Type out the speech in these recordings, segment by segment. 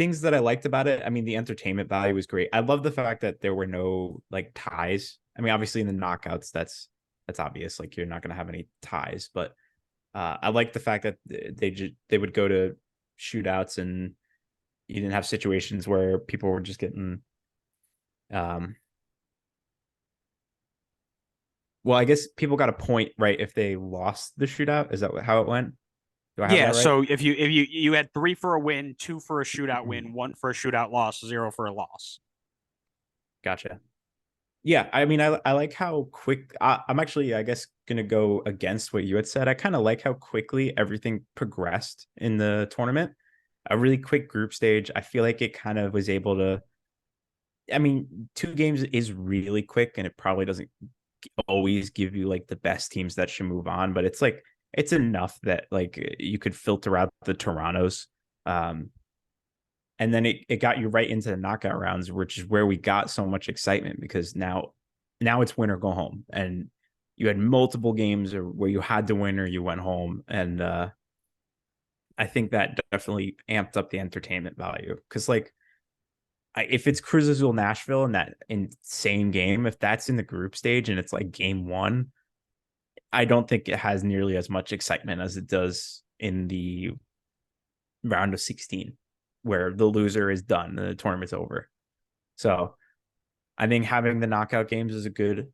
things that I liked about it. I mean, the entertainment value was great. I love the fact that there were no like ties. I mean, obviously in the knockouts, that's obvious. Like you're not going to have any ties, but I like the fact that they would go to shootouts and you didn't have situations where people were just getting um well, I guess people got a point, right, if they lost the shootout. Is that how it went? Do I have Yeah, that right? so if you had 3 for a win, 2 for a shootout win, 1 for a shootout loss, 0 for a loss. Gotcha. Yeah, I mean, I like how quick I'm actually, I guess, gonna go against what you had said. I kind of like how quickly everything progressed in the tournament. A really quick group stage. I feel like it kind of was able to. I mean, 2 games is really quick, and it probably doesn't always give you like the best teams that should move on, but it's like it's enough that like you could filter out the Torontos. Um, and then it got you right into the knockout rounds, which is where we got so much excitement because now it's win or go home, and you had multiple games or where you had to win or you went home, and I think that definitely amped up the entertainment value because like if it's Cruz Azul Nashville in that insane game, if that's in the group stage and it's like game one, I don't think it has nearly as much excitement as it does in the round of 16, where the loser is done and the tournament's over. So I think having the knockout games is a good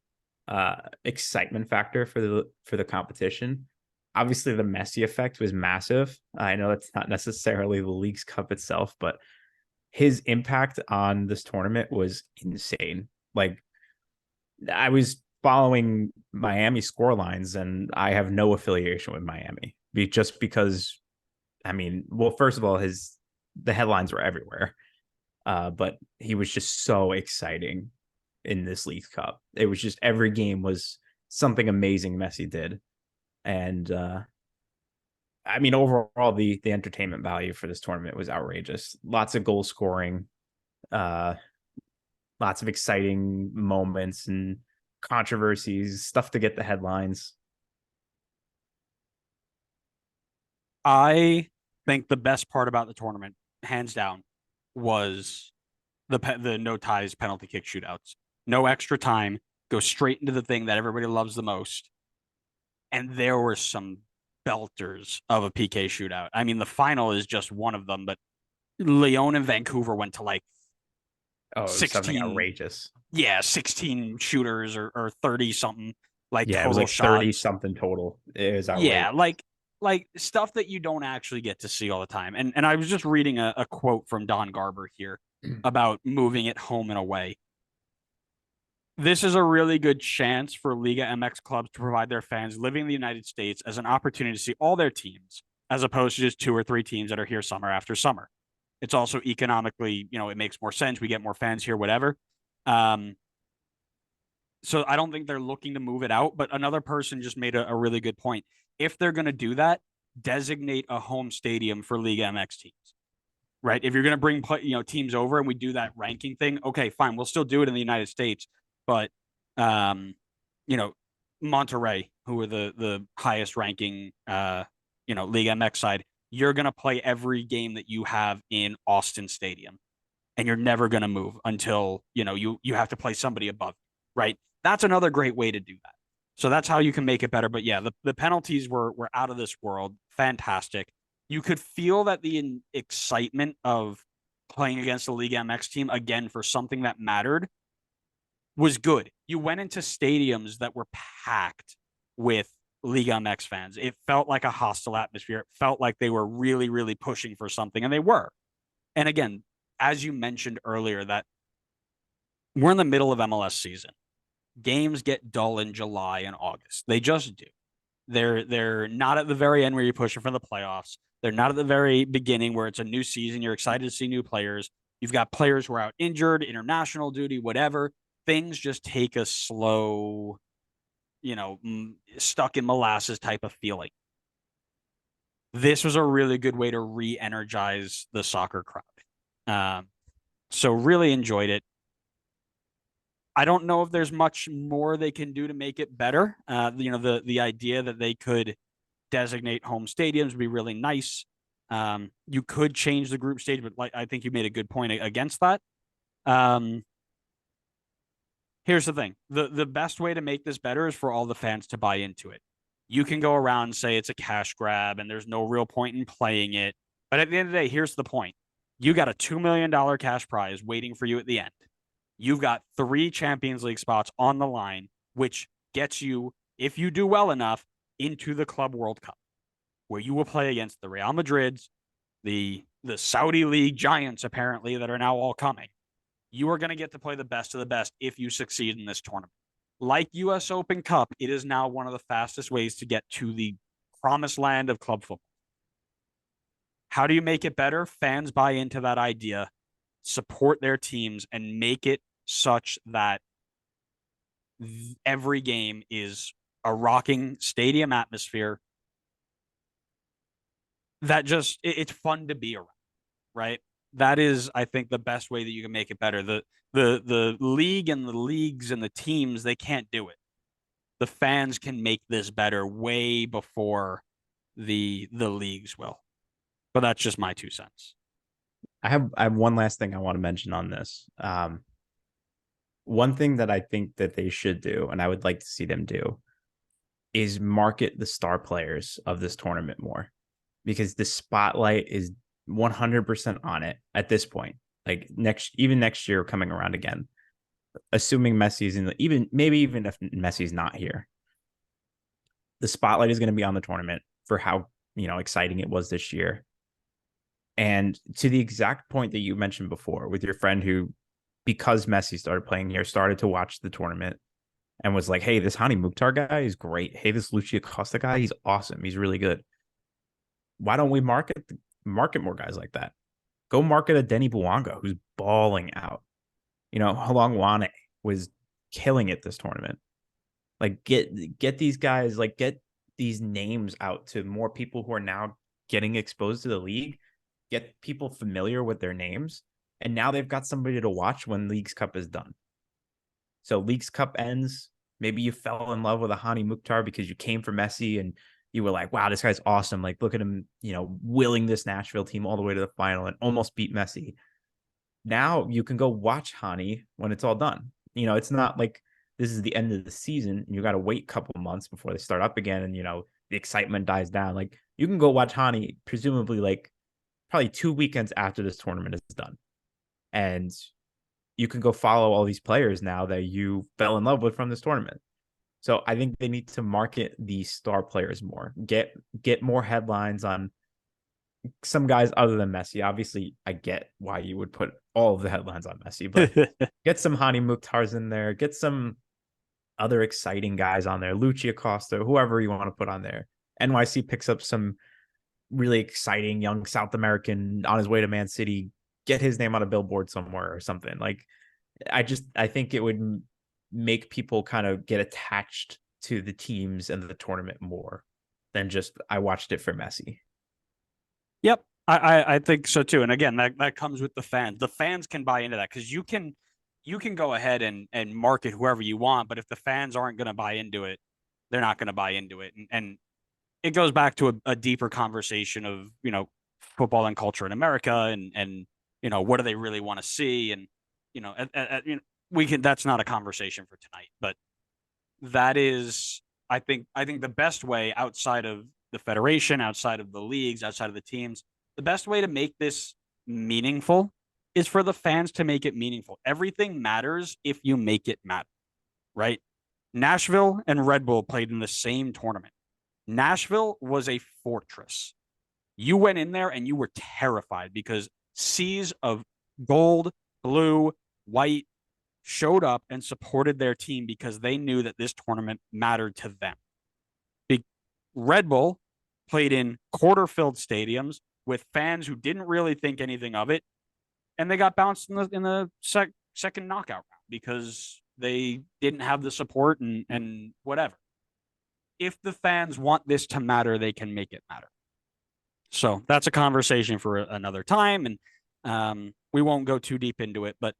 excitement factor for the competition. Obviously, the Messi effect was massive. I know that's not necessarily the League's Cup itself, but his impact on this tournament was insane. Like I was following Miami score lines, and I have no affiliation with Miami just because. I mean, well, first of all, his the headlines were everywhere, but he was just so exciting in this League Cup. It was just every game was something amazing Messi did, and I mean, overall, the entertainment value for this tournament was outrageous. Lots of goal scoring, uh, lots of exciting moments and controversies, stuff to get the headlines. I think the best part about the tournament, hands down, was the no ties penalty kick shootouts. No extra time, go straight into the thing that everybody loves the most. And there were some belters of a PK shootout. I mean, the final is just one of them, but Leon and Vancouver went to like Oh, it was something 16, outrageous. yeah, 16 shooters or 30 something like Yeah, it was total like 30 shots. something total. It was Yeah, outrageous. like stuff that you don't actually get to see all the time. And I was just reading a quote from Don Garber here about moving it home and away. This is a really good chance for Liga MX clubs to provide their fans living in the United States as an opportunity to see all their teams, as opposed to just 2 or 3 teams that are here summer after summer. It's also economically, it makes more sense. We get more fans here, whatever. Um, so I don't think they're looking to move it out. But another person just made a really good point. If they're going to do that, designate a home stadium for Liga MX teams, right? If you're going to bring teams over and we do that ranking thing, okay, fine, we'll still do it in the United States, but um, you know, Monterrey, who are the highest ranking League MX side, you're going to play every game that you have in Austin Stadium, and you're never going to move until you have to play somebody above, right? That's another great way to do that. So that's how you can make it better. But yeah, the penalties were out of this world, fantastic. You could feel that the excitement of playing against the League MX team again for something that mattered was good. You went into stadiums that were packed with Liga MX fans. It felt like a hostile atmosphere. It felt like they were really, really pushing for something, and they were. And again, as you mentioned earlier, that we're in the middle of MLS season. Games get dull in July and August. They just do. They're not at the very end where you're pushing for the playoffs. They're not at the very beginning where it's a new season. You're excited to see new players. You've got players who are out injured, international duty, whatever. Things just take a slow, stuck in molasses type of feeling. This was a really good way to re-energize the soccer crowd. So really enjoyed it. I don't know if there's much more they can do to make it better. The idea that they could designate home stadiums would be really nice. You could change the group stage, but like I think you made a good point against that. Um, Here's the thing. The best way to make this better is for all the fans to buy into it. You can go around and say it's a cash grab and there's no real point in playing it. But at the end of the day, here's the point. You got a $2 million cash prize waiting for you at the end. You've got 3 Champions League spots on the line, which gets you, if you do well enough, into the Club World Cup, where you will play against the Real Madrids, the Saudi League giants, apparently, that are now all coming. You are going to get to play the best of the best if you succeed in this tournament. Like US Open Cup, it is now one of the fastest ways to get to the promised land of club football. How do you make it better? Fans buy into that idea, support their teams, and make it such that every game is a rocking stadium atmosphere that just it's fun to be around, right? That is, I think, the best way that you can make it better. The league and the leagues and the teams, they can't do it. The fans can make this better way before the leagues will. But that's just my 2 cents. I have one last thing I want to mention on this. One thing that I think that they should do, and I would like to see them do, is market the star players of this tournament more, because the spotlight is 100% on it at this point. Like even next year coming around again, assuming Messi's in the, even if Messi's not here, the spotlight is going to be on the tournament for how, exciting it was this year. And to the exact point that you mentioned before with your friend who, because Messi started playing here, started to watch the tournament and was like, hey, this Hani Mukhtar guy is great. Hey, this Lucia Costa guy, he's awesome. He's really good. Why don't we market more guys like that? Go market a Denny Bouanga who's balling out. Halong Wane was killing it this tournament. Like get these guys, like get these names out to more people who are now getting exposed to the league, get people familiar with their names, and now they've got somebody to watch when Leagues Cup is done. So Leagues Cup ends. Maybe you fell in love with a Hani Mukhtar because you came from Messi and you were like, wow, this guy's awesome. Like, look at him, willing this Nashville team all the way to the final and almost beat Messi. Now you can go watch Hani when it's all done. It's not like this is the end of the season and you got to wait a couple months before they start up again and, the excitement dies down. Like, you can go watch Hani presumably like probably 2 weekends after this tournament is done. And you can go follow all these players now that you fell in love with from this tournament. So I think they need to market these star players more. Get more headlines on some guys other than Messi. Obviously, I get why you would put all of the headlines on Messi, but get some Hani Mukhtars in there. Get some other exciting guys on there. Lucia Costa, whoever you want to put on there. NYC picks up some really exciting young South American on his way to Man City. Get his name on a billboard somewhere or something. Like, I think it would make people kind of get attached to the teams and the tournament more than just I watched it for Messi. Yep, I think so too. And again, that comes with the fans. The fans can buy into that because you can go ahead and market whoever you want, but if the fans aren't going to buy into it, they're not going to buy into it. And it goes back to a deeper conversation of football and culture in America and what do they really want to see, and we can, that's not a conversation for tonight, but that is, I think the best way, outside of the federation, outside of the leagues, outside of the teams, the best way to make this meaningful is for the fans to make it meaningful. Everything matters if you make it matter, right? Nashville and Red Bull played in the same tournament. Nashville was a fortress. You went in there and you were terrified because seas of gold, blue, white showed up and supported their team because they knew that this tournament mattered to them. Red Bull played in quarter-filled stadiums with fans who didn't really think anything of it, and they got bounced in the second knockout round because they didn't have the support and whatever. If the fans want this to matter, they can make it matter. So that's a conversation for another time, and we won't go too deep into it, but